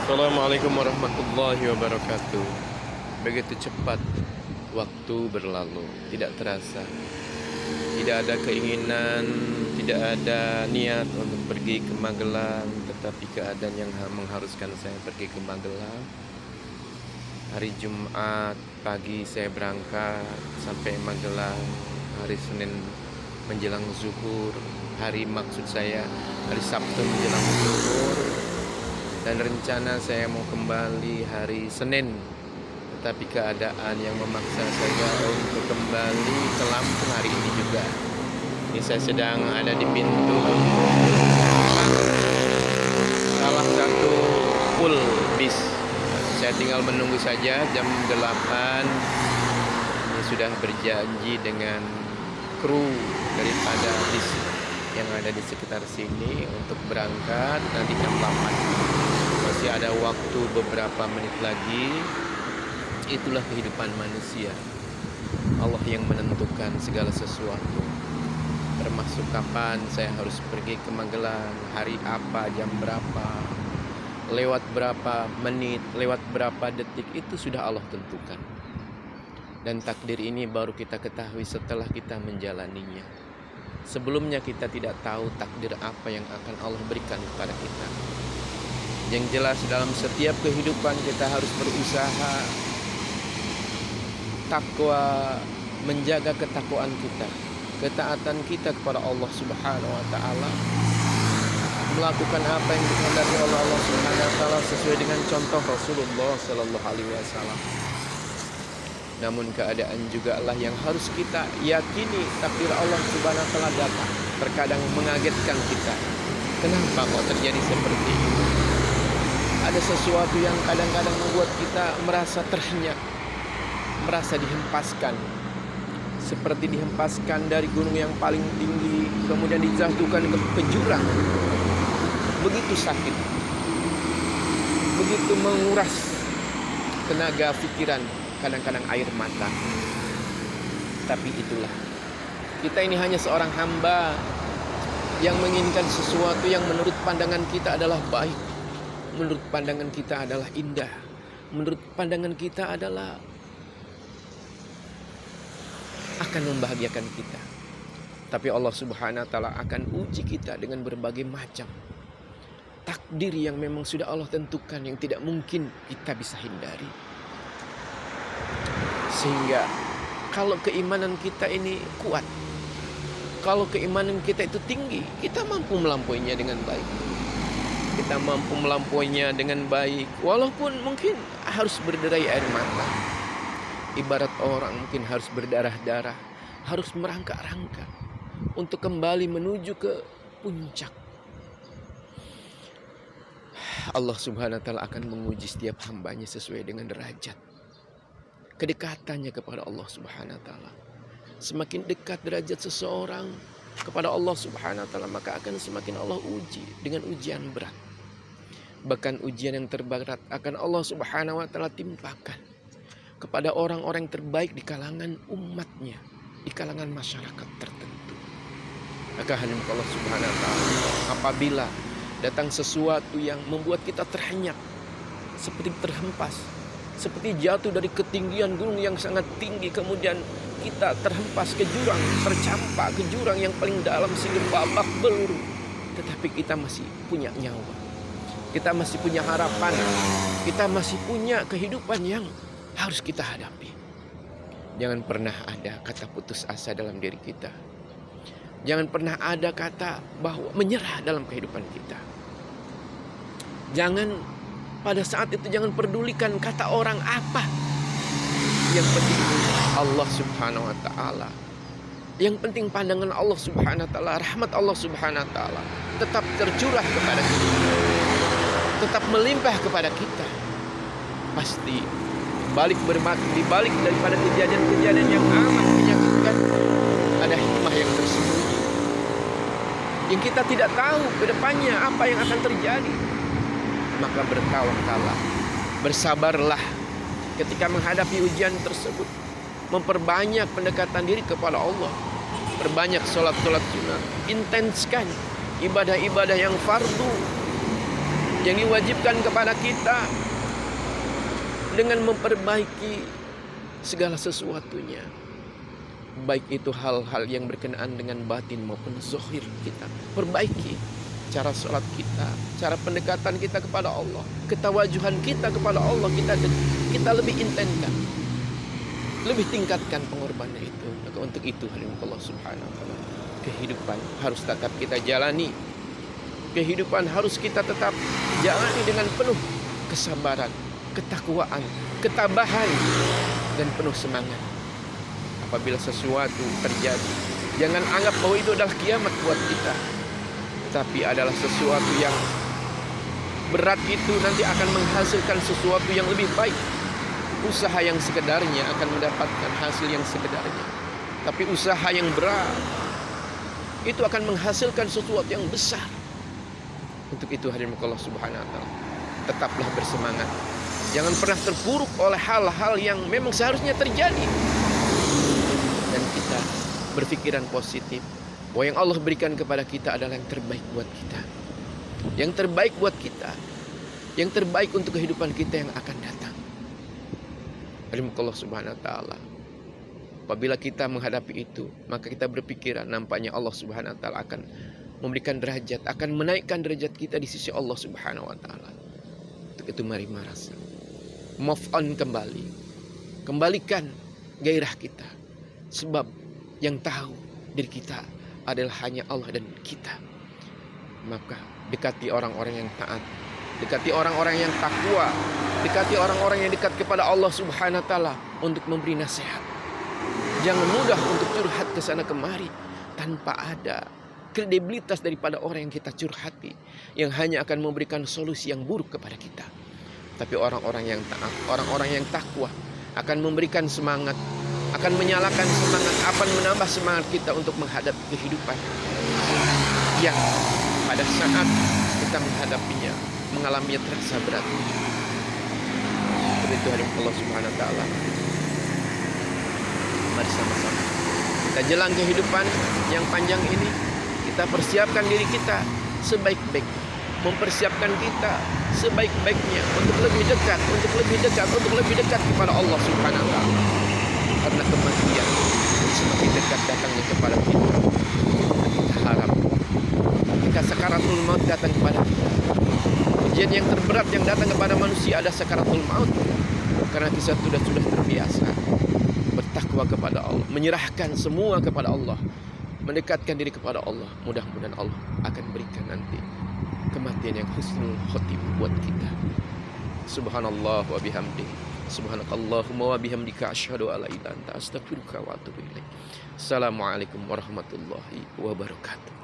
Assalamualaikum warahmatullahi wabarakatuh. Begitu cepat waktu berlalu, tidak terasa. Tidak ada keinginan, tidak ada niat untuk pergi ke Magelang, tetapi keadaan yang mengharuskan saya pergi ke Magelang. Hari Jumat pagi saya berangkat sampai Magelang. Hari Senin menjelang zuhur, maksud saya hari Sabtu menjelang zuhur. Dan rencana saya mau kembali hari Senin, tetapi keadaan yang memaksa saya untuk kembali ke Lampung hari ini juga. Ini saya sedang ada di pintu salah satu full bis. Saya tinggal menunggu saja jam 8. Ini sudah berjanji dengan kru daripada bis yang ada di sekitar sini untuk berangkat nanti jam 8. Masih ada waktu beberapa menit lagi. Itulah kehidupan manusia. Allah yang menentukan segala sesuatu, termasuk kapan saya harus pergi ke Magelang, hari apa, jam berapa, lewat berapa menit, lewat berapa detik, itu sudah Allah tentukan. Dan takdir ini baru kita ketahui setelah kita menjalaninya. Sebelumnya kita tidak tahu takdir apa yang akan Allah berikan kepada kita. Yang jelas dalam setiap kehidupan kita harus berusaha takwa, menjaga ketakwaan kita, ketaatan kita kepada Allah Subhanahu wa taala, melakukan apa yang dikehendaki oleh Allah Subhanahu wa taala sesuai dengan contoh Rasulullah sallallahu alaihi wasallam. Namun keadaan juga lah yang harus kita yakini, takdir Allah Subhanahu wa taala datang, terkadang mengagetkan kita. Kenapa kok terjadi seperti ini? Ada sesuatu yang kadang-kadang membuat kita merasa terhenyak, merasa dihempaskan, seperti dihempaskan dari gunung yang paling tinggi, kemudian dijatuhkan ke jurang. Begitu sakit, begitu menguras tenaga pikiran, kadang-kadang air mata. Tapi itulah, kita ini hanya seorang hamba yang menginginkan sesuatu yang menurut pandangan kita adalah baik, menurut pandangan kita adalah indah, menurut pandangan kita adalah akan membahagiakan kita. Tapi Allah Subhanahu wa taala akan uji kita dengan berbagai macam takdir yang memang sudah Allah tentukan, yang tidak mungkin kita bisa hindari. Sehingga kalau keimanan kita ini kuat, kalau keimanan kita itu tinggi, kita mampu melampauinya dengan baik. Kita mampu melampauinya dengan baik, walaupun mungkin harus berderai air mata. Ibarat orang mungkin harus berdarah-darah, harus merangkak-rangkak untuk kembali menuju ke puncak. Allah Subhanahu wa taala akan menguji setiap hambanya sesuai dengan derajat kedekatannya kepada Allah Subhanahu wa taala. Semakin dekat derajat seseorang kepada Allah Subhanahu wa taala, maka akan semakin Allah uji dengan ujian berat. Bahkan ujian yang terberat akan Allah Subhanahu wa taala timpakan kepada orang-orang terbaik di kalangan umatnya, di kalangan masyarakat tertentu. Maka hanya Allah Subhanahu wa taala apabila datang sesuatu yang membuat kita terhenyak, seperti terhempas, seperti jatuh dari ketinggian gunung yang sangat tinggi, kemudian kita terhempas ke jurang, tercampak ke jurang yang paling dalam sehingga babak belur. Tetapi kita masih punya nyawa, kita masih punya harapan, kita masih punya kehidupan yang harus kita hadapi. Jangan pernah ada kata putus asa dalam diri kita. Jangan pernah ada kata bahwa menyerah dalam kehidupan kita. Jangan pada saat itu jangan pedulikan kata orang apa. Yang penting Allah Subhanahu wa taala. Yang penting pandangan Allah Subhanahu wa taala, rahmat Allah Subhanahu wa taala tetap tercurah kepada kita, tetap melimpah kepada kita. Pasti di balik daripada kejadian-kejadian yang amat menyakitkan ada hikmah yang tersembunyi, yang kita tidak tahu ke depannya apa yang akan terjadi. Maka bertawakallah, bersabarlah ketika menghadapi ujian tersebut. Memperbanyak pendekatan diri kepada Allah, perbanyak sholat-sholat sunnah, intenskan ibadah-ibadah yang fardu, Yang diwajibkan kepada kita dengan memperbaiki segala sesuatunya, baik itu hal-hal yang berkenaan dengan batin maupun zahir kita. Perbaiki cara sholat kita, cara pendekatan kita kepada Allah, ketawajuhan kita kepada Allah, kita lebih intenskan, lebih tingkatkan pengorbanan itu. Maka untuk itu hadirin Allah Subhanahu wa taala, kehidupan harus tetap kita jalani. Kehidupan harus kita tetap jalani dengan penuh kesabaran, ketakwaan, ketabahan, dan penuh semangat. Apabila sesuatu terjadi, jangan anggap bahwa itu adalah kiamat buat kita, tapi adalah sesuatu yang berat, itu nanti akan menghasilkan sesuatu yang lebih baik. Usaha yang sekedarnya akan mendapatkan hasil yang sekedarnya, tapi usaha yang berat itu akan menghasilkan sesuatu yang besar. Untuk itu hadirin Allah Subhanahu wa taala, tetaplah bersemangat. Jangan pernah terpuruk oleh hal-hal yang memang seharusnya terjadi. Dan kita berpikiran positif bahwa yang Allah berikan kepada kita adalah yang terbaik buat kita. Yang terbaik buat kita. Yang terbaik untuk kehidupan kita yang akan datang. Allah Subhanahu wa taala. Apabila kita menghadapi itu, maka kita berpikiran nampaknya Allah Subhanahu wa taala akan memberikan derajat, akan menaikkan derajat kita di sisi Allah Subhanahu wa taala. Untuk itu mari merasa move on kembali. Kembalikan gairah kita. Sebab yang tahu diri kita adalah hanya Allah dan kita. Maka dekati orang-orang yang taat, dekati orang-orang yang takwa, dekati orang-orang yang dekat kepada Allah Subhanahu wa taala untuk memberi nasihat. Jangan mudah untuk curhat ke sana kemari tanpa ada kredibilitas daripada orang yang kita curhati, yang hanya akan memberikan solusi yang buruk kepada kita. Tapi orang-orang yang taat, orang-orang yang takwa akan memberikan semangat, akan menyalakan semangat, akan menambah semangat kita untuk menghadapi kehidupan yang pada saat kita menghadapinya, mengalaminya terasa berat. Itu hari Allah Subhanahu wa taala. Mari sama-sama kita jalan kehidupan yang panjang ini, kita persiapkan diri kita sebaik-baiknya, mempersiapkan kita sebaik-baiknya untuk lebih dekat, untuk lebih dekat kepada Allah Subhanahu wa taala. Karena kematian semakin dekat datangnya kepada kita. Kita harap ketika sakaratul maut datang kepada kita, ujian yang terberat yang datang kepada manusia ada sakaratul maut. Karena kita sudah terbiasa bertakwa kepada Allah, menyerahkan semua kepada Allah, mendekatkan diri kepada Allah. Mudah-mudahan Allah akan berikan nanti kematian yang husnul khotimah buat kita. Subhanallah wa bihamdihi, subhanakallahumma wa bihamdika, asyhadu alla ilaha illa anta, astaghfiruka wa atubu ilaik. Assalamualaikum warahmatullahi wabarakatuh.